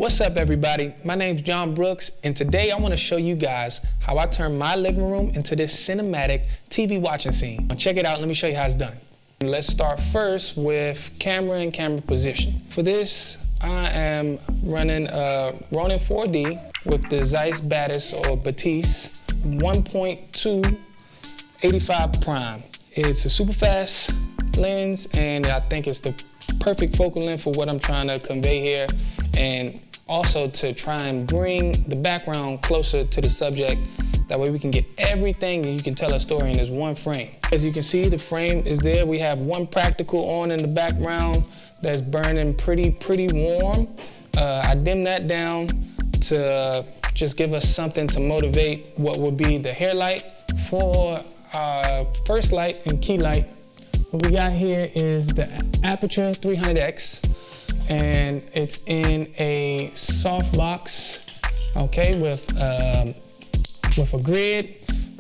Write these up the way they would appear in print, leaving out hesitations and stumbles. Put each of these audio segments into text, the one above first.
What's up, everybody? My name's John Brooks, and today I want to show you guys how I turn my living room into this cinematic TV watching scene. Check it out. Let me show you how it's done. Let's start first with camera and camera position. For this, I am running a Ronin 4D with the Zeiss Batis or Batiste 1.2 85 prime. It's a super fast lens, and I think it's the perfect focal length for what I'm trying to convey here, and also to try and bring the background closer to the subject. That way we can get everything and you can tell a story in this one frame. As you can see, the frame is there. We have one practical on in the background that's burning pretty warm. I dimmed that down to just give us something to motivate what would be the hair light. For our first light and key light, what we got here is the Aputure 300X, and it's in a soft box, okay, with a grid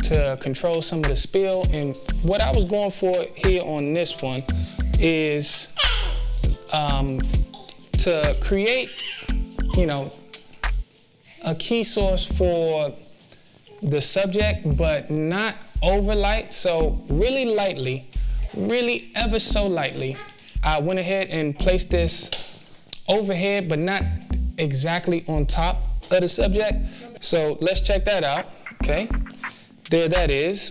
to control some of the spill. And what I was going for here on this one is to create, a key source for the subject, but not over light. So really lightly, really ever so lightly, I went ahead and placed this overhead, but not exactly on top of the subject. So let's check that out. Okay, there that is.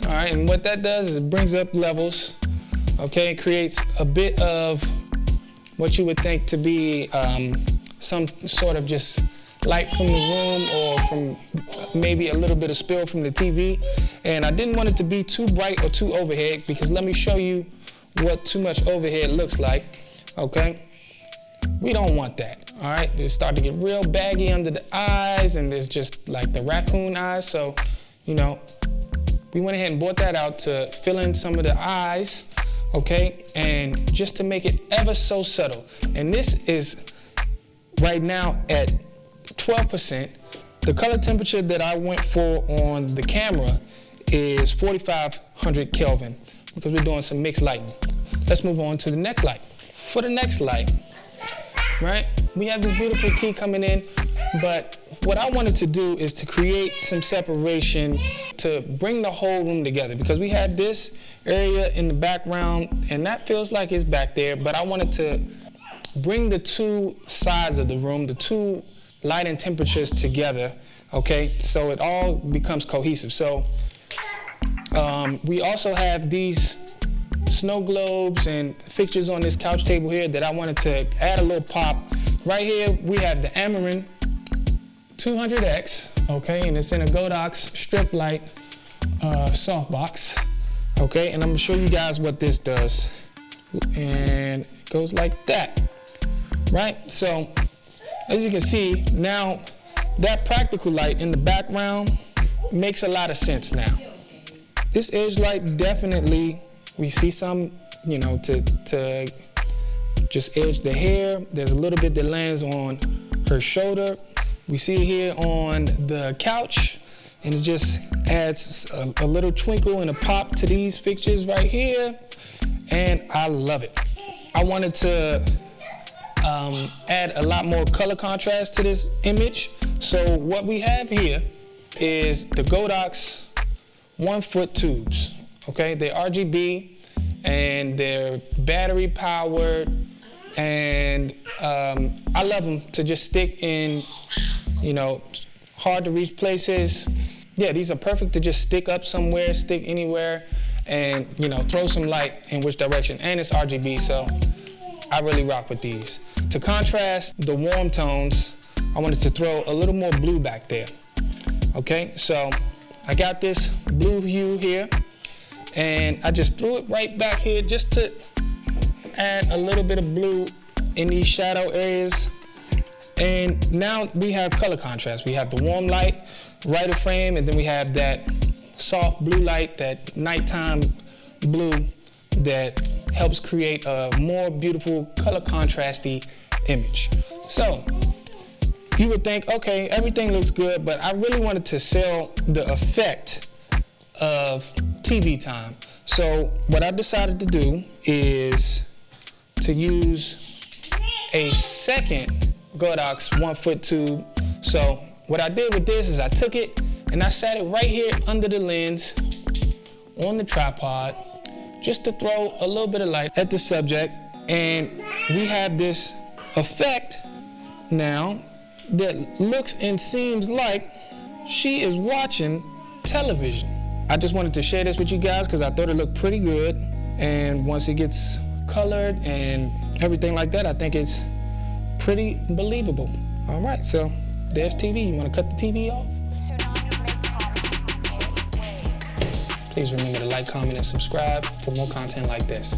All right, and what that does is it brings up levels. Okay, it creates a bit of what you would think to be some sort of just light from the room, or from maybe a little bit of spill from the TV. And I didn't want it to be too bright or too overhead, because let me show you what too much overhead looks like. Okay, we don't want that. All right, they start to get real baggy under the eyes, and there's just like the raccoon eyes. So, we went ahead and brought that out to fill in some of the eyes, okay, and just to make it ever so subtle. And this is right now at 12%. The color temperature that I went for on the camera is 4,500 Kelvin, because we're doing some mixed lighting. Let's move on to the next light. For the next light, right, we have this beautiful key coming in, but what I wanted to do is to create some separation to bring the whole room together, because we have this area in the background and that feels like it's back there, but I wanted to bring the two sides of the room, the two light and temperatures together, okay, so it all becomes cohesive. So we also have these snow globes and fixtures on this couch table here that I wanted to add a little pop. Right here we have the Amaran 200X, okay, and it's in a Godox strip light softbox, okay, and I'm gonna show you guys what this does. And it goes like that, right? So as you can see, now that practical light in the background makes a lot of sense now. This edge light definitely, we see some, to just edge the hair. There's a little bit that lands on her shoulder. We see it here on the couch, and it just adds a little twinkle and a pop to these fixtures right here, and I love it. I wanted to add a lot more color contrast to this image. So what we have here is the Godox 1-foot tubes. Okay, they're RGB and they're battery powered, and I love them to just stick in, hard to reach places. Yeah, these are perfect to just stick up somewhere, stick anywhere, and throw some light in which direction. And it's RGB, so I really rock with these. To contrast the warm tones, I wanted to throw a little more blue back there. Okay, so I got this blue hue here, and I just threw it right back here just to add a little bit of blue in these shadow areas. And now we have color contrast. We have the warm light right of frame, and then we have that soft blue light, that nighttime blue that helps create a more beautiful color contrasty image. So you would think, okay, everything looks good, but I really wanted to sell the effect of TV time. So what I decided to do is to use a second Godox 1-foot tube. So what I did with this is I took it and I sat it right here under the lens on the tripod just to throw a little bit of light at the subject. And we have this effect now that looks and seems like she is watching television. I just wanted to share this with you guys because I thought it looked pretty good. And once it gets colored and everything like that, I think it's pretty believable. All right, so there's TV. You want to cut the TV off? Please remember to like, comment, and subscribe for more content like this.